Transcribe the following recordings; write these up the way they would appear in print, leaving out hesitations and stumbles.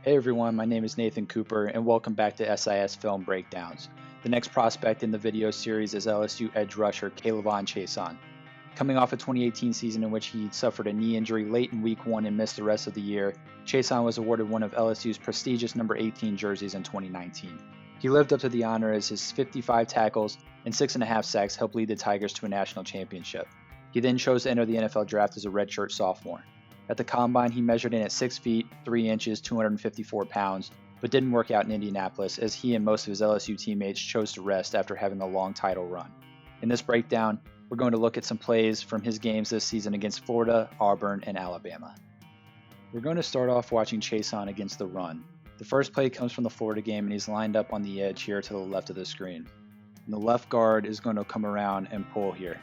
Hey everyone, my name is Nathan Cooper and welcome back to SIS Film Breakdowns. The next prospect in the video series is LSU Edge rusher K'Lavon Chaisson. Coming off a 2018 season in which he suffered a knee injury late in week 1 and missed the rest of the year, Chaisson was awarded one of LSU's prestigious number 18 jerseys in 2019. He lived up to the honor as his 55 tackles and 6.5 sacks helped lead the Tigers to a national championship. He then chose to enter the NFL draft as a redshirt sophomore. At the Combine, he measured in at 6 feet, 3 inches, 254 pounds, but didn't work out in Indianapolis as he and most of his LSU teammates chose to rest after having a long title run. In this breakdown, we're going to look at some plays from his games this season against Florida, Auburn, and Alabama. We're going to start off watching Chaisson against the run. The first play comes from the Florida game and he's lined up on the edge here to the left of the screen. And the left guard is going to come around and pull here.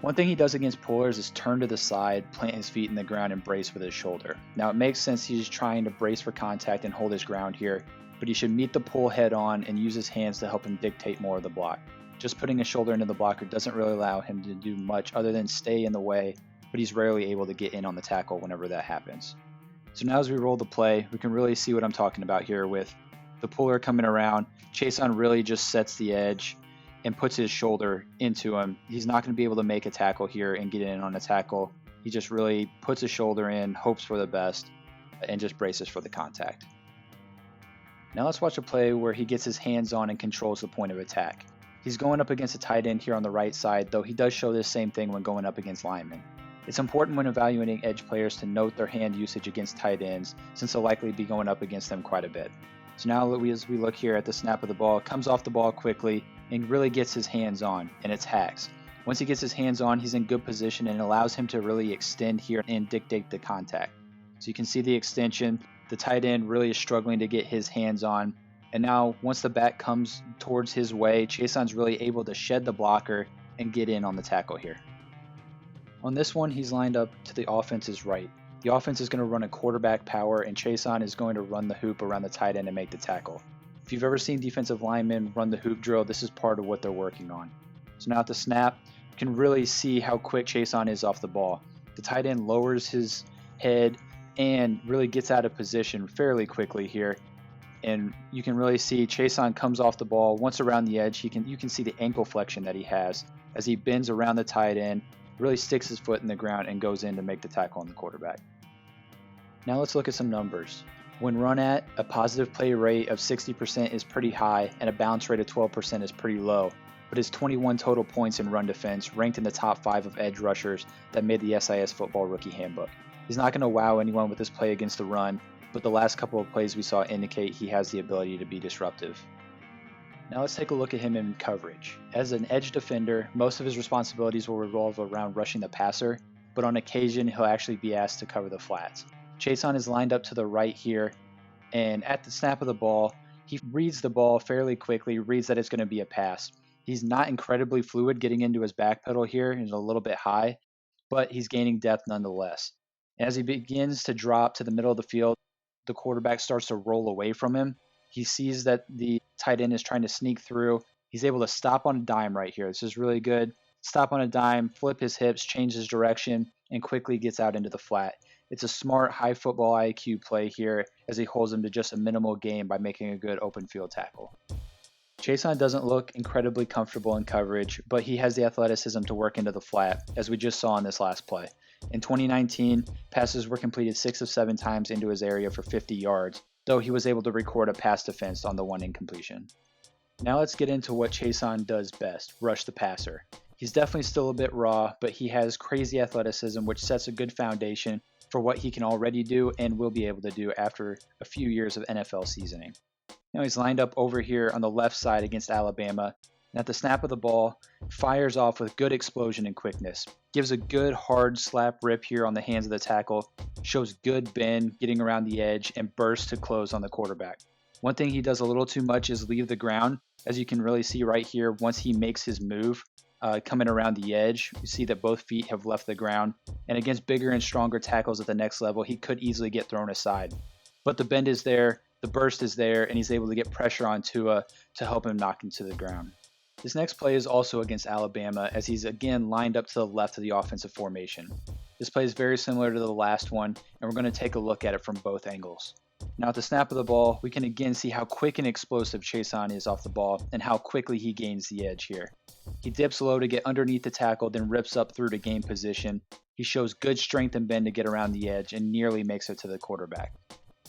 One thing he does against pullers is turn to the side, plant his feet in the ground, and brace with his shoulder. Now it makes sense he's trying to brace for contact and hold his ground here, but he should meet the pull head on and use his hands to help him dictate more of the block. Just putting his shoulder into the blocker doesn't really allow him to do much other than stay in the way, but he's rarely able to get in on the tackle whenever that happens. So now as we roll the play, we can really see what I'm talking about here with the puller coming around. Chaisson really just sets the edge and puts his shoulder into him. He's not going to be able to make a tackle here and get in on a tackle. He just really puts his shoulder in, hopes for the best, and just braces for the contact. Now let's watch a play where he gets his hands on and controls the point of attack. He's going up against a tight end here on the right side, though he does show this same thing when going up against linemen. It's important when evaluating edge players to note their hand usage against tight ends, since they'll likely be going up against them quite a bit. So now as we look here at the snap of the ball, comes off the ball quickly and really gets his hands on, and it's hacks. Once he gets his hands on, he's in good position and allows him to really extend here and dictate the contact. So you can see the extension. The tight end really is struggling to get his hands on. And now once the back comes towards his way, Chaisson's really able to shed the blocker and get in on the tackle here. On this one, he's lined up to the offense's right. The offense is going to run a quarterback power, and Chaisson is going to run the hoop around the tight end and make the tackle. If you've ever seen defensive linemen run the hoop drill, this is part of what they're working on. So now at the snap, you can really see how quick Chaisson is off the ball. The tight end lowers his head and really gets out of position fairly quickly here. And you can really see Chaisson comes off the ball. Once around the edge, you can see the ankle flexion that he has as he bends around the tight end, really sticks his foot in the ground and goes in to make the tackle on the quarterback. Now let's look at some numbers. When run at, a positive play rate of 60% is pretty high and a bounce rate of 12% is pretty low, but his 21 total points in run defense ranked in the top 5 of edge rushers that made the SIS Football Rookie Handbook. He's not going to wow anyone with this play against the run, but the last couple of plays we saw indicate he has the ability to be disruptive. Now let's take a look at him in coverage. As an edge defender, most of his responsibilities will revolve around rushing the passer, but on occasion he'll actually be asked to cover the flats. Chaisson is lined up to the right here, and at the snap of the ball, he reads the ball fairly quickly, reads that it's going to be a pass. He's not incredibly fluid getting into his back pedal here, he's a little bit high, but he's gaining depth nonetheless. And as he begins to drop to the middle of the field, the quarterback starts to roll away from him. He sees that the tight end is trying to sneak through. He's able to stop on a dime right here. This is really good. Stop on a dime, flip his hips, change his direction, and quickly gets out into the flat. It's a smart, high football IQ play here as he holds him to just a minimal gain by making a good open field tackle. Chaisson doesn't look incredibly comfortable in coverage, but he has the athleticism to work into the flat, as we just saw in this last play. In 2019, passes were completed 6 of 7 times into his area for 50 yards, though he was able to record a pass defense on the one incompletion. Now let's get into what Chaisson does best, rush the passer. He's definitely still a bit raw, but he has crazy athleticism, which sets a good foundation for what he can already do and will be able to do after a few years of NFL seasoning. Now he's lined up over here on the left side against Alabama, and at the snap of the ball, fires off with good explosion and quickness. Gives a good hard slap rip here on the hands of the tackle, shows good bend getting around the edge, and bursts to close on the quarterback. One thing he does a little too much is leave the ground, as you can really see right here once he makes his move. Coming around the edge, you see that both feet have left the ground, and against bigger and stronger tackles at the next level, he could easily get thrown aside. But the bend is there, the burst is there, and he's able to get pressure on Tua to help him knock him to the ground. This next play is also against Alabama, as he's again lined up to the left of the offensive formation. This play is very similar to the last one, and we're going to take a look at it from both angles. Now at the snap of the ball, we can again see how quick and explosive Chaisson is off the ball and how quickly he gains the edge here. He dips low to get underneath the tackle, then rips up through to gain position. He shows good strength and bend to get around the edge and nearly makes it to the quarterback.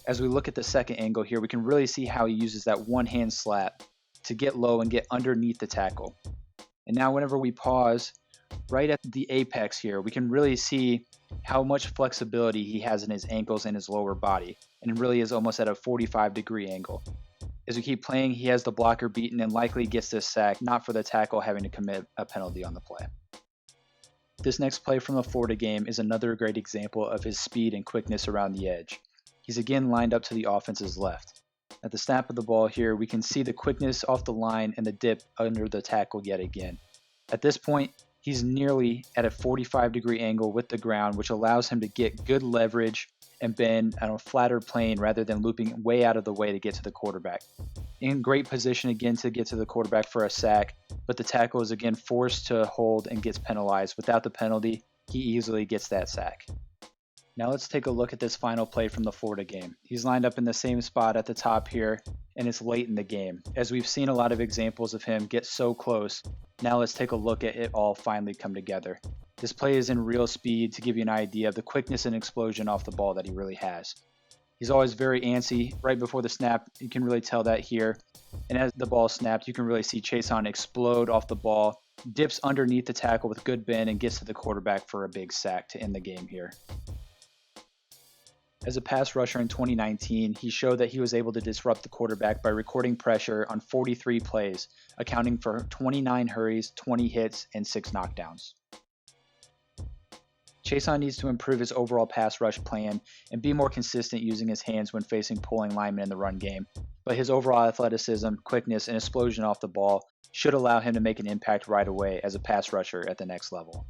As we look at the second angle here, we can really see how he uses that one-hand slap to get low and get underneath the tackle. And now whenever we pause, right at the apex here, we can really see how much flexibility he has in his ankles and his lower body, and really is almost at a 45-degree angle. As we keep playing, he has the blocker beaten and likely gets this sack, not for the tackle having to commit a penalty on the play. This next play from the Florida game is another great example of his speed and quickness around the edge. He's again lined up to the offense's left. At the snap of the ball here, we can see the quickness off the line and the dip under the tackle yet again. At this point, he's nearly at a 45-degree angle with the ground, which allows him to get good leverage and bend on a flatter plane rather than looping way out of the way to get to the quarterback. In great position again to get to the quarterback for a sack, but the tackle is again forced to hold and gets penalized. Without the penalty, he easily gets that sack. Now let's take a look at this final play from the Florida game. He's lined up in the same spot at the top here, and it's late in the game. As we've seen a lot of examples of him get so close, now let's take a look at it all finally come together. This play is in real speed to give you an idea of the quickness and explosion off the ball that he really has. He's always very antsy. Right before the snap, you can really tell that here. And as the ball snapped, you can really see Chaisson explode off the ball, dips underneath the tackle with good bend, and gets to the quarterback for a big sack to end the game here. As a pass rusher in 2019, he showed that he was able to disrupt the quarterback by recording pressure on 43 plays, accounting for 29 hurries, 20 hits, and 6 knockdowns. Chaisson needs to improve his overall pass rush plan and be more consistent using his hands when facing pulling linemen in the run game, but his overall athleticism, quickness, and explosion off the ball should allow him to make an impact right away as a pass rusher at the next level.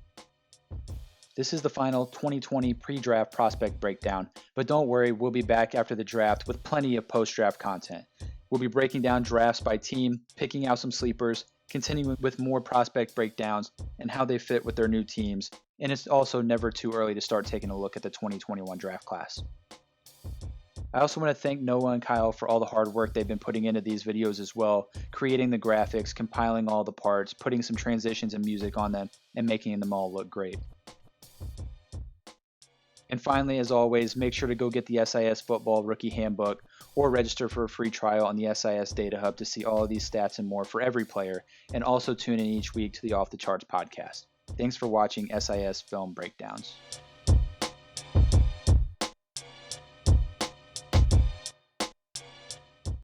This is the final 2020 pre-draft prospect breakdown, but don't worry, we'll be back after the draft with plenty of post-draft content. We'll be breaking down drafts by team, picking out some sleepers, continuing with more prospect breakdowns and how they fit with their new teams, and it's also never too early to start taking a look at the 2021 draft class. I also want to thank Noah and Kyle for all the hard work they've been putting into these videos as well, creating the graphics, compiling all the parts, putting some transitions and music on them, and making them all look great. And finally, as always, make sure to go get the SIS Football Rookie Handbook or register for a free trial on the SIS DataHub to see all of these stats and more for every player, and also tune in each week to the Off the Charts podcast. Thanks for watching SIS Film Breakdowns.